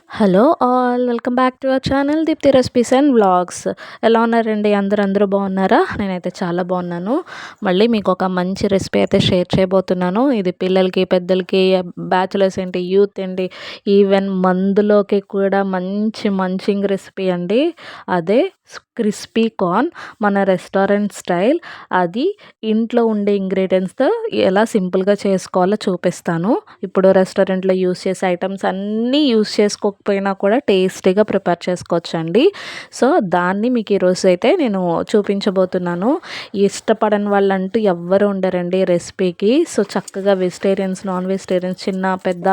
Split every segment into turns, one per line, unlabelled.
Hello all welcome back to our channel Deepti recipes and vlogs. ఎలా ఉన్నారండి? అందరూ బాగున్నారా? నేనైతే చాలా బాగున్నాను. మళ్ళీ మీకు ఒక మంచి రెసిపీ అయితే షేర్ చేయబోతున్నాను. ఇది పిల్లలకి, పెద్దలకి, బ్యాచులర్స్ ఏంటి, యూత్ ఏంటి, ఈవెన్ మందులోకి కూడా మంచి మంచింగ్ రెసిపీ అండి. అదే క్రిస్పీ కార్న్, మన రెస్టారెంట్ స్టైల్. అది ఇంట్లో ఉండే ఇంగ్రీడియంట్స్తో ఎలా సింపుల్గా చేసుకోవాలో చూపిస్తాను. ఇప్పుడు రెస్టారెంట్లో యూస్ చేసే ఐటమ్స్ అన్నీ యూస్ చేసుకోకపోయినా కూడా టేస్టీగా ప్రిపేర్ చేసుకోవచ్చండి. సో దాన్ని మీకు ఈరోజు అయితే నేను చూపించబోతున్నాను. ఇష్టపడని వాళ్ళంటూ ఎవ్వరు ఉండరండి రెసిపీకి. సో చక్కగా వెజిటేరియన్స్, నాన్ వెజిటేరియన్స్, చిన్న పెద్ద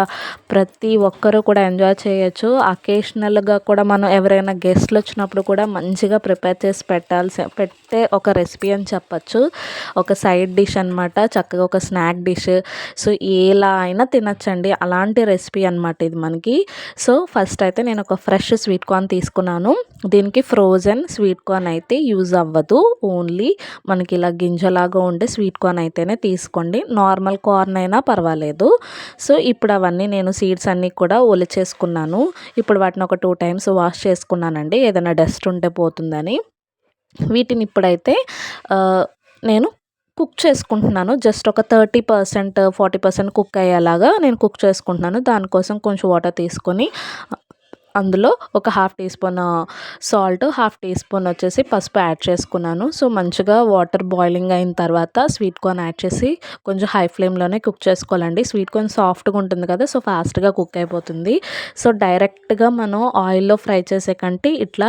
ప్రతి ఒక్కరూ కూడా ఎంజాయ్ చేయొచ్చు. అకేషనల్గా కూడా మనం ఎవరైనా గెస్ట్లు వచ్చినప్పుడు కూడా మంచిగా ప్రిపేర్ చేసి పెట్టే ఒక రెసిపీ అని చెప్పచ్చు. ఒక సైడ్ డిష్ అనమాట, చక్కగా ఒక స్నాక్ డిష్. సో ఎలా అయినా తినచ్చండి, అలాంటి రెసిపీ అనమాట ఇది మనకి. సో ఫస్ట్ అయితే నేను ఒక ఫ్రెష్ స్వీట్ కార్న్ తీసుకున్నాను. దీనికి ఫ్రోజన్ స్వీట్ కార్న్ అయితే యూజ్ అవ్వదు, ఓన్లీ మనకి ఇలా గింజలాగా ఉండే స్వీట్ కార్న్ అయితేనే తీసుకోండి. నార్మల్ కార్న్ అయినా పర్వాలేదు. సో ఇప్పుడు అవన్నీ నేను సీడ్స్ అన్నీ కూడా ఒలిచేసుకున్నాను. ఇప్పుడు వాటిని ఒక 2 టైమ్స్ వాష్ చేసుకున్నానండి, ఏదైనా డస్ట్ ఉంటే పోతుందని. వీటిని ఇప్పుడైతే నేను కుక్ చేసుకుంటున్నాను. జస్ట్ ఒక 30%, 40% కుక్ అయ్యేలాగా నేను కుక్ చేసుకుంటున్నాను. దానికోసం కొంచెం వాటర్ తీసుకొని అందులో ఒక half teaspoon salt, half teaspoon వచ్చేసి పసుపు యాడ్ చేసుకున్నాను. సో మంచిగా వాటర్ బాయిలింగ్ అయిన తర్వాత స్వీట్ కార్న్ యాడ్ చేసి కొంచెం హై ఫ్లేమ్లోనే కుక్ చేసుకోవాలండి. స్వీట్ కార్న్ సాఫ్ట్గా ఉంటుంది కదా, సో ఫాస్ట్గా కుక్ అయిపోతుంది. సో డైరెక్ట్గా మనం ఆయిల్లో ఫ్రై చేసే కంటే ఇట్లా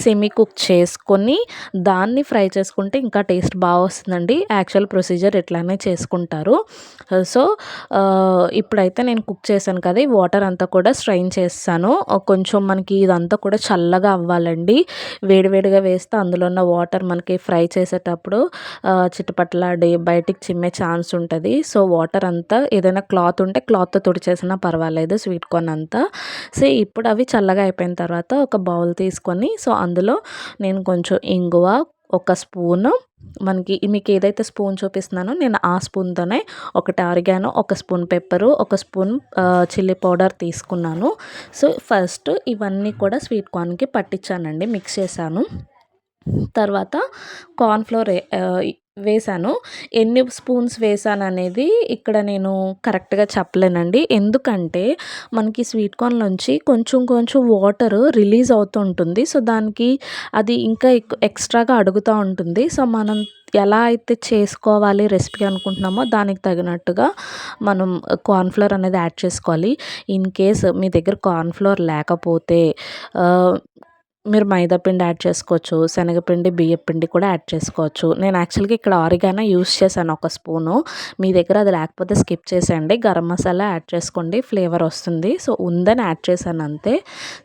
సెమీ కుక్ చేసుకొని దాన్ని ఫ్రై చేసుకుంటే ఇంకా టేస్ట్ బాగా వస్తుందండి. యాక్చువల్ ప్రొసీజర్ ఇట్లానే చేసుకుంటారు. సో ఇప్పుడైతే నేను కుక్ చేశాను కదా, ఈ వాటర్ అంతా కూడా స్ట్రెయిన్ చేస్తాను. కొంచెం మనకి ఇదంతా కూడా చల్లగా అవ్వాలండి. వేడివేడిగా వేస్తే అందులో ఉన్న వాటర్ మనకి ఫ్రై చేసేటప్పుడు చిటపట్లాడి బయటికి చిమ్మే ఛాన్స్ ఉంటుంది. సో వాటర్ అంతా ఏదైనా క్లాత్ ఉంటే క్లాత్తో తుడిచేసినా పర్వాలేదు స్వీట్ కార్న్ అంతా. సో ఇప్పుడు అవి చల్లగా అయిపోయిన తర్వాత ఒక బౌల్ తీసుకొని, సో అందులో నేను కొంచెం ఇంగువ, ఒక స్పూను, మనకి మీకు ఏదైతే స్పూన్ చూపిస్తున్నానో నేను ఆ స్పూన్తోనే ఒకటి ఆరిగానో, ఒక స్పూన్ పెప్పరు, ఒక స్పూన్ చిల్లీ పౌడర్ తీసుకున్నాను. సో ఫస్ట్ ఇవన్నీ కూడా స్వీట్ కార్న్కి పట్టించానండి, మిక్స్ చేశాను. తర్వాత కార్న్‌ఫ్లోర్ వేశాను. ఎన్ని స్పూన్స్ వేశాననేది ఇక్కడ నేను కరెక్ట్గా చెప్పలేనండి. ఎందుకంటే మనకి స్వీట్ కార్న్‌లోంచి కొంచెం కొంచెం వాటర్ రిలీజ్ అవుతూ ఉంటుంది. సో దానికి అది ఇంకా ఎక్స్ట్రాగా అడుగుతూ ఉంటుంది. సో మనం ఎలా అయితే చేసుకోవాలి రెసిపీ అనుకుంటున్నామో దానికి తగినట్టుగా మనం కార్న్‌ఫ్లోర్ అనేది యాడ్ చేసుకోవాలి. ఇన్ కేస్ మీ దగ్గర కార్న్‌ఫ్లోర్ లేకపోతే మీరు మైదా పిండి యాడ్ చేసుకోవచ్చు, శనగపిండి, బియ్యపిండి కూడా యాడ్ చేసుకోవచ్చు. నేను యాక్చువల్గా ఇక్కడ ఆరిగానో యూస్ చేశాను ఒక స్పూను. మీ దగ్గర అది లేకపోతే స్కిప్ చేసేయండి. గరం మసాలా యాడ్ చేసుకోండి, ఫ్లేవర్ వస్తుంది. సో ఉందని యాడ్ చేశాను అంతే.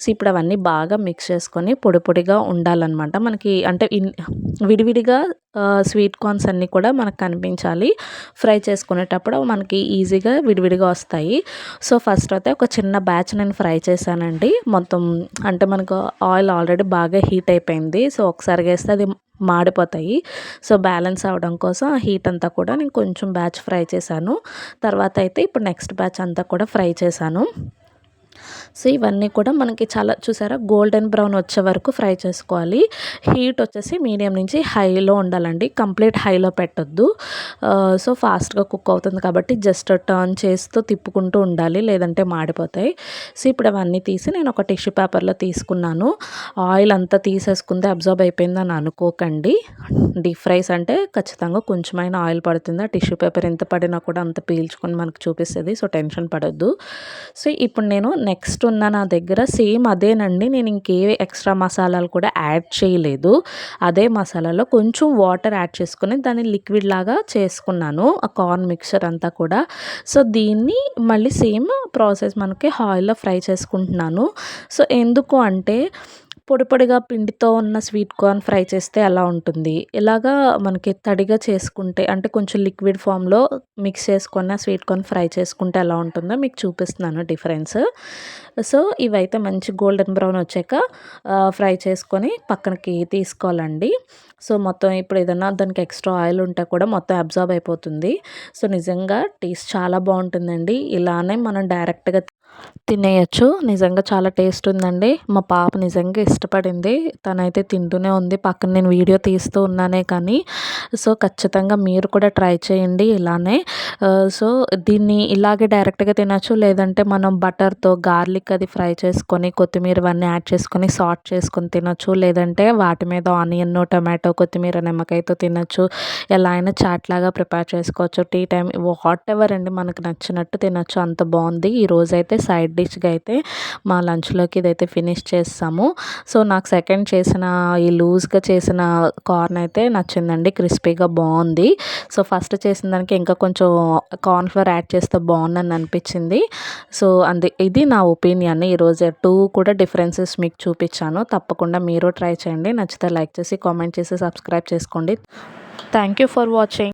సో ఇప్పుడు అవన్నీ బాగా మిక్స్ చేసుకొని పొడి పొడిగా ఉండాలన్నమాట మనకి. అంటే విడివిడిగా స్వీట్ కార్న్స్ అన్నీ కూడా మనకు కనిపించాలి. ఫ్రై చేసుకునేటప్పుడు మనకి ఈజీగా విడివిడిగా వస్తాయి. సో ఫస్ట్ అయితే ఒక చిన్న బ్యాచ్ నేను ఫ్రై చేశానండి. మొత్తం అంటే మనకు ఆయిల్ ఆల్రెడీ బాగా హీట్ అయిపోయింది. సో ఒకసారి వేస్తే అది మాడిపోతాయి. సో బ్యాలెన్స్ అవ్వడం కోసం ఆ హీట్ అంతా కూడా నేను కొంచెం బ్యాచ్ ఫ్రై చేశాను. తర్వాత అయితే ఇప్పుడు నెక్స్ట్ బ్యాచ్ అంతా కూడా ఫ్రై చేశాను. సో ఇవన్నీ కూడా మనకి చాలా చూసారా గోల్డెన్ బ్రౌన్ వచ్చే వరకు ఫ్రై చేసుకోవాలి. హీట్ వచ్చేసి మీడియం నుంచి హైలో ఉండాలండి, కంప్లీట్ హైలో పెట్టొద్దు. సో ఫాస్ట్గా కుక్ అవుతుంది కాబట్టి జస్ట్ టర్న్ చేస్తూ తిప్పుకుంటూ ఉండాలి, లేదంటే మాడిపోతాయి. సో ఇప్పుడు అవన్నీ తీసి నేను ఒక టిష్యూ పేపర్లో తీసుకున్నాను. ఆయిల్ అంతా తీసేసుకుంది, అబ్జర్బ్ అయిపోయిందని అనుకోకండి. డీప్ ఫ్రైస్ అంటే ఖచ్చితంగా కొంచెమైనా ఆయిల్ పడుతుంది. ఆ టిష్యూ పేపర్ ఎంత పడినా కూడా అంత పీల్చుకొని మనకు చూపిస్తుంది. సో టెన్షన్ పడొద్దు. సో ఇప్పుడు నేను నెక్స్ట్ ఉన్న నా దగ్గర సేమ్ అదేనండి, నేను ఇంకే ఎక్స్ట్రా మసాలాలు కూడా యాడ్ చేయలేదు. అదే మసాలాలో కొంచెం వాటర్ యాడ్ చేసుకొని దాన్ని లిక్విడ్ లాగా చేసుకున్నాను, ఆ కార్న్ మిక్చర్ అంతా కూడా. సో దీన్ని మళ్ళీ సేమ్ ప్రాసెస్ మనకి ఆయిల్లో ఫ్రై చేసుకుంటున్నాను. సో ఎందుకు అంటే పొడి పొడిగా పిండితో ఉన్న స్వీట్ కార్న్ ఫ్రై చేస్తే ఎలా ఉంటుంది, ఇలాగా మనకి తడిగా చేసుకుంటే అంటే కొంచెం లిక్విడ్ ఫామ్లో మిక్స్ చేసుకున్న స్వీట్ కార్న్ ఫ్రై చేసుకుంటే ఎలా ఉంటుందో మీకు చూపిస్తున్నాను డిఫరెన్స్. సో ఇవైతే మంచి గోల్డెన్ బ్రౌన్ వచ్చాక ఫ్రై చేసుకొని పక్కనకి తీసుకోవాలండి. సో మొత్తం ఇప్పుడు ఏదైనా దానికి ఎక్స్ట్రా ఆయిల్ ఉంటే కూడా మొత్తం అబ్జార్బ్ అయిపోతుంది. సో నిజంగా టేస్ట్ చాలా బాగుంటుందండి. ఇలానే మనం డైరెక్ట్గా తినేయొచ్చు. నిజంగా చాలా టేస్ట్ ఉందండి. మా పాప నిజంగా ఇష్టపడింది. తనైతే తింటూనే ఉంది. పక్కన నేను వీడియో తీస్తూ ఉన్నానే కానీ, సో, ఖచ్చితంగా మీరు కూడా ట్రై చేయండి ఇలానే. సో, దీన్ని ఇలాగే డైరెక్ట్‌గా తినొచ్చు. లేదంటే మనం బటర్‌తో గార్లిక్ అది ఫ్రై చేసుకొని, కొత్తిమీర ఇవన్నీ యాడ్ చేసుకొని, సాట్ చేసుకొని తినొచ్చు. లేదంటే వాటి మీద ఆనియన్, టొమాటో, కొత్తిమీర, నిమ్మకాయతో తినొచ్చు. ఎలా అయినా చాట్‌లాగా ప్రిపేర్ చేసుకోవచ్చు. టీ టైమ్ వాటెవర్ అండి, మనకు నచ్చినట్టు తినొచ్చు. అంత బావుంది. ఈరోజైతే సైడ్ డిష్‌గా అయితే మా లంచ్‌లోకి ఇదైతే ఫినిష్ చేసేసాము. సో, నాకు సెకండ్ చేసిన ఈ లూజ్‌గా చేసిన కార్న్ అయితే నచ్చిందండి. క్రిస్పీగా బావుంది. సో, ఫస్ట్ చేసిన దానికి ఇంకా కొంచెం కార్న్ ఫ్లోర్ యాడ్ చేస్తే బావుండని అనిపించింది. సో, ఇది నా ఒపీనియన్. ఈరోజు 2 కూడా డిఫరెన్సెస్ మీకు చూపించాను. తప్పకుండా మీరు ట్రై చేయండి. నచ్చితే లైక్ చేసి, కామెంట్ చేసి, సబ్స్క్రైబ్ చేసుకోండి. Thank you for watching.